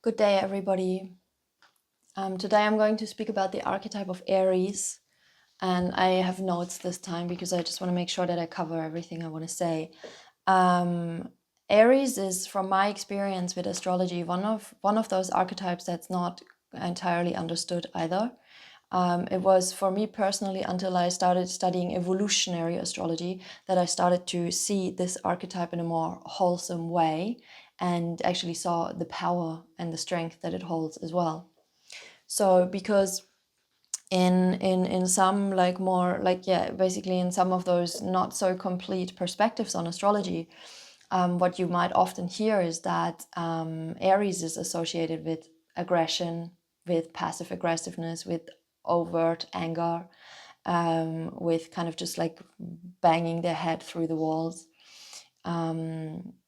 Good day, everybody. Today I'm going to speak about the archetype of Aries, and I have notes this time because I just want to make sure that I cover everything I want to say. Aries is, from my experience with astrology, one of those archetypes that's not entirely understood either. It was for me personally until I started studying evolutionary astrology that I started to see this archetype in a more wholesome way and actually saw the power and the strength that it holds as well. So because in some basically in some of those not so complete perspectives on astrology, what you might often hear is that Aries is associated with aggression, with passive aggressiveness, with overt anger, with kind of just like banging their head through the walls.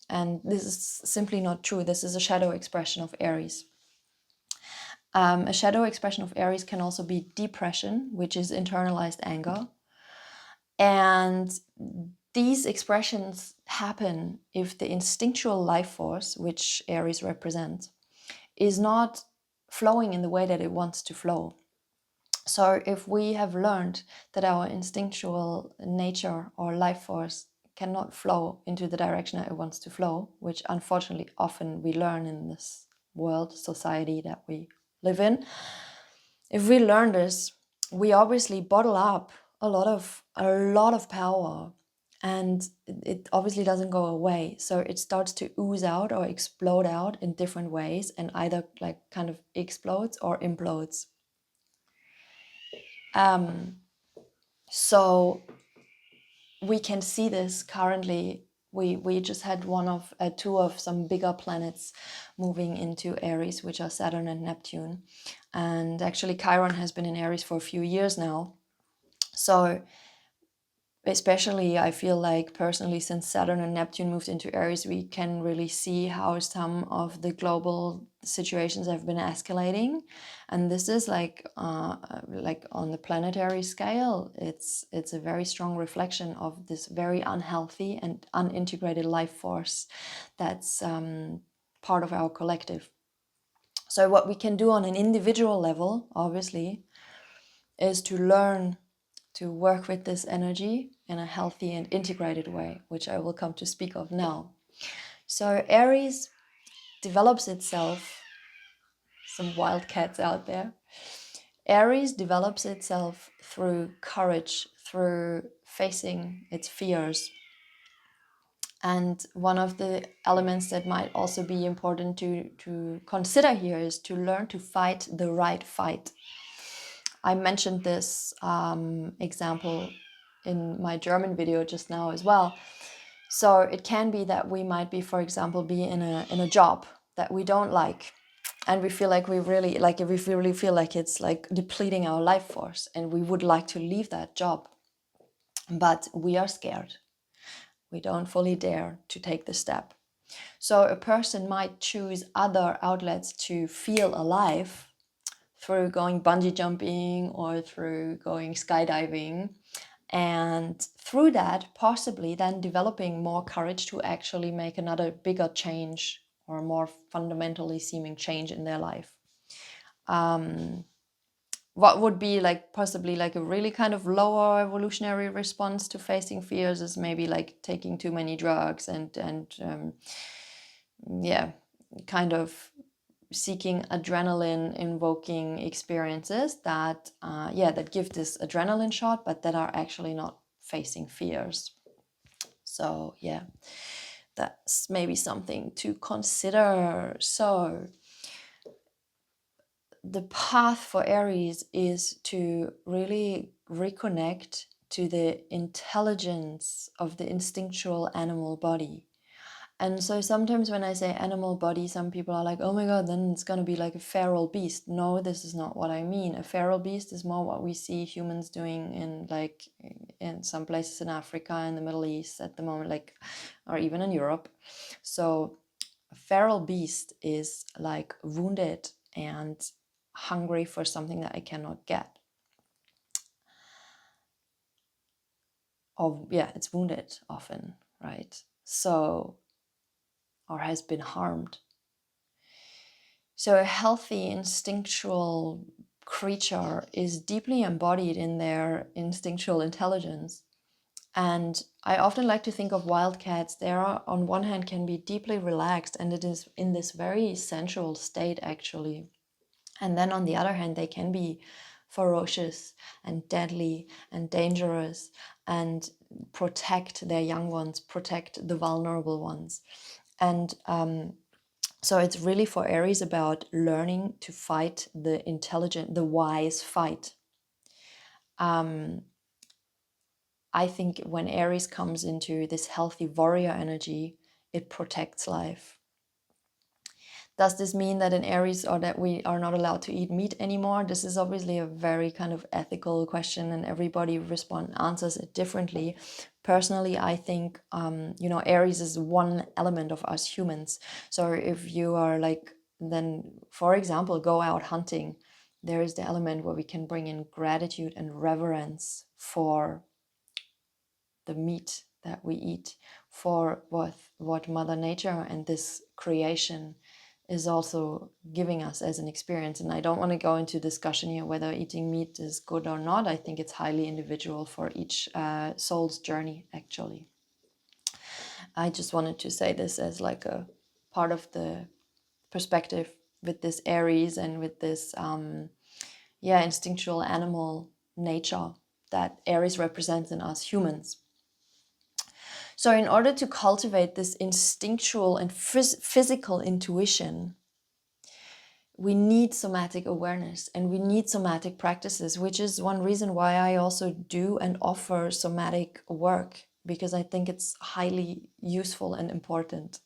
And this is simply not true. This is a shadow expression of Aries. A shadow expression of Aries can also be depression, which is internalized anger. And these expressions happen if the instinctual life force, which Aries represents, is not flowing in the way that it wants to flow. So if we have learned that our instinctual nature or life force cannot flow into the direction that it wants to flow, which unfortunately often we learn in this world, society that we live in, if we learn this, we obviously bottle up a lot of power, and it obviously doesn't go away. So it starts to ooze out or explode out in different ways, and either like kind of explodes or implodes. So we can see this currently. We just had two of some bigger planets moving into Aries, which are Saturn and Neptune. And actually Chiron has been in Aries for a few years now. So especially I feel like personally, since Saturn and Neptune moved into Aries, we can really see how some of the global situations have been escalating. And this is like on the planetary scale, it's a very strong reflection of this very unhealthy and unintegrated life force that's part of our collective. So what we can do on an individual level, obviously, is to learn to work with this energy in a healthy and integrated way, which I will come to speak of now. So Aries develops itself, some wild cats out there. Aries develops itself through courage, through facing its fears. And one of the elements that might also be important to consider here is to learn to fight the right fight. I mentioned this example in my German video just now as well. So it can be that we might be, for example, be in a job that we don't like, and we feel like we really feel like it's like depleting our life force, and we would like to leave that job, but we are scared. We don't fully dare to take the step. So a person might choose other outlets to feel alive through going bungee jumping or through going skydiving, and through that possibly then developing more courage to actually make another bigger change or more fundamentally seeming change in their life. What would be like possibly like a really kind of lower evolutionary response to facing fears is maybe like taking too many drugs and kind of seeking adrenaline invoking experiences that that give this adrenaline shot, but that are actually not facing fears. So yeah, that's maybe something to consider. So the path for Aries is to really reconnect to the intelligence of the instinctual animal body. And so sometimes when I say animal body, some people are like, oh my God, then it's going to be like a feral beast. No, this is not what I mean. A feral beast is more what we see humans doing in some places in Africa and the Middle East at the moment, like, or even in Europe. So a feral beast is like wounded and hungry for something that I cannot get. Or yeah, it's wounded often, right? So, or has been harmed. So a healthy instinctual creature is deeply embodied in their instinctual intelligence. And I often like to think of wildcats. They are, on one hand, can be deeply relaxed, and it is in this very sensual state, actually. And then on the other hand, they can be ferocious and deadly and dangerous and protect their young ones, protect the vulnerable ones. And so it's really for Aries about learning to fight the intelligent, the wise fight. I think when Aries comes into this healthy warrior energy, it protects life. Does this mean that in Aries or that we are not allowed to eat meat anymore? This is obviously a very kind of ethical question, and everybody answers it differently. Personally, I think, Aries is one element of us humans. So if you are like, then, for example, go out hunting, there is the element where we can bring in gratitude and reverence for the meat that we eat, for what Mother Nature and this creation is also giving us as an experience. And I don't want to go into discussion here whether eating meat is good or not. I think it's highly individual for each soul's journey, actually. I just wanted to say this as like a part of the perspective with this Aries and with this instinctual animal nature that Aries represents in us humans. So in order to cultivate this instinctual and physical intuition, we need somatic awareness and we need somatic practices, which is one reason why I also do and offer somatic work, because I think it's highly useful and important.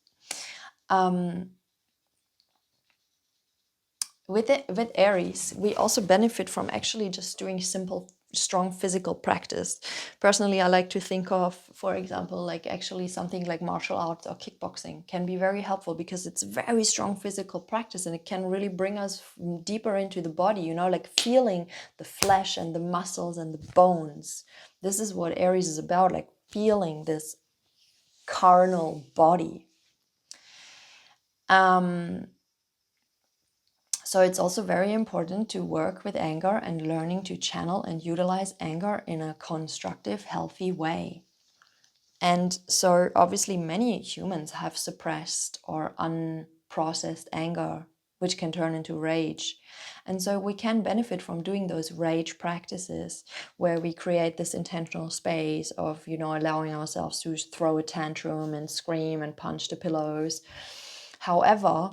With Aries, we also benefit from actually just doing simple, strong physical practice. Personally, I like to think of, for example, like actually something like martial arts or kickboxing can be very helpful because it's very strong physical practice and it can really bring us deeper into the body, like feeling the flesh and the muscles and the bones. This is what Aries is about, like feeling this carnal body. So it's also very important to work with anger and learning to channel and utilize anger in a constructive, healthy way. And so obviously many humans have suppressed or unprocessed anger, which can turn into rage. And so we can benefit from doing those rage practices where we create this intentional space of, allowing ourselves to throw a tantrum and scream and punch the pillows. However,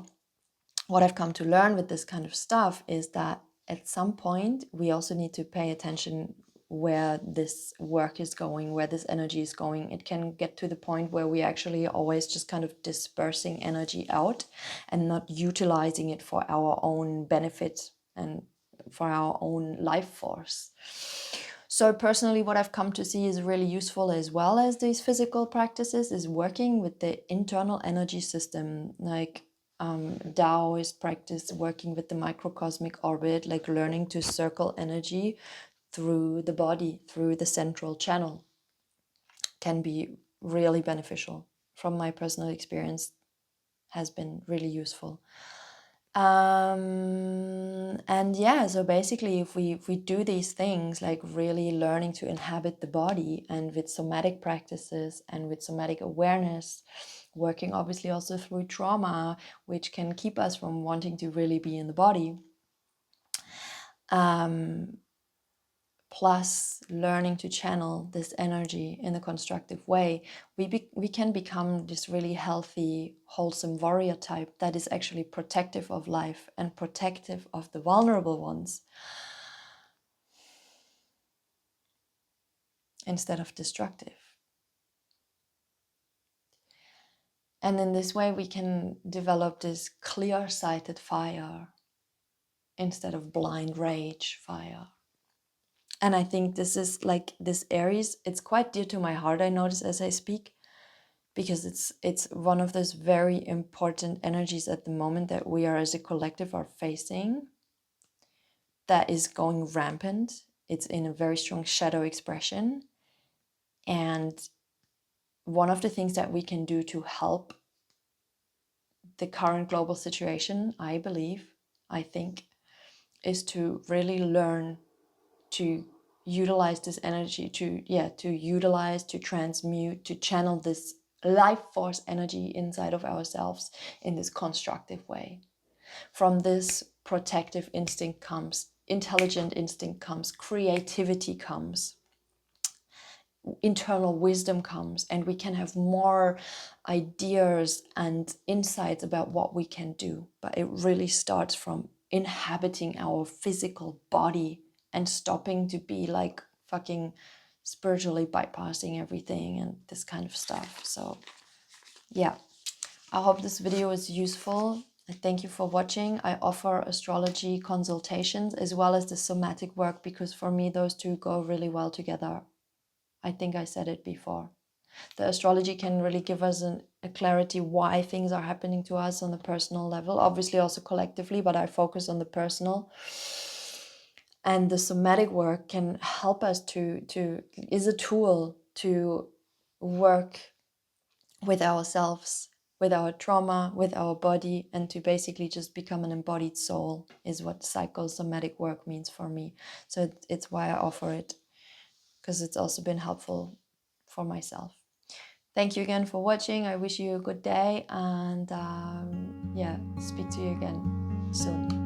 what I've come to learn with this kind of stuff is that at some point we also need to pay attention where this work is going, where this energy is going. It can get to the point where we actually always just kind of dispersing energy out and not utilizing it for our own benefit and for our own life force. So personally, what I've come to see is really useful, as well as these physical practices, is working with the internal energy system, like Taoist practice, working with the microcosmic orbit, like learning to circle energy through the body, through the central channel, can be really beneficial. From my personal experience, has been really useful. So basically, if we do these things, like really learning to inhabit the body, and with somatic practices and with somatic awareness, working obviously also through trauma, which can keep us from wanting to really be in the body, plus learning to channel this energy in a constructive way, we can become this really healthy, wholesome warrior type that is actually protective of life and protective of the vulnerable ones, instead of destructive. And in this way, we can develop this clear-sighted fire instead of blind rage fire. And I think this is like this Aries, it's quite dear to my heart, I notice as I speak, because it's one of those very important energies at the moment that we are as a collective are facing, that is going rampant. It's in a very strong shadow expression. And one of the things that we can do to help the current global situation, I believe, I think, is to really learn to utilize this energy, to utilize, to transmute, to channel this life force energy inside of ourselves in this constructive way. From this, protective instinct comes, intelligent instinct comes, creativity comes, internal wisdom comes, and we can have more ideas and insights about what we can do. But it really starts from inhabiting our physical body and stopping to be like fucking spiritually bypassing everything and this kind of stuff. So yeah, I hope this video is useful. I thank you for watching. I offer astrology consultations as well as the somatic work, because for me those two go really well together. I think I said it before. The astrology can really give us a clarity why things are happening to us on the personal level, obviously also collectively, but I focus on the personal. And the somatic work can help us is a tool to work with ourselves, with our trauma, with our body, and to basically just become an embodied soul is what psychosomatic work means for me. So it's why I offer it, because it's also been helpful for myself. Thank you again for watching. I wish you a good day, and yeah, speak to you again soon.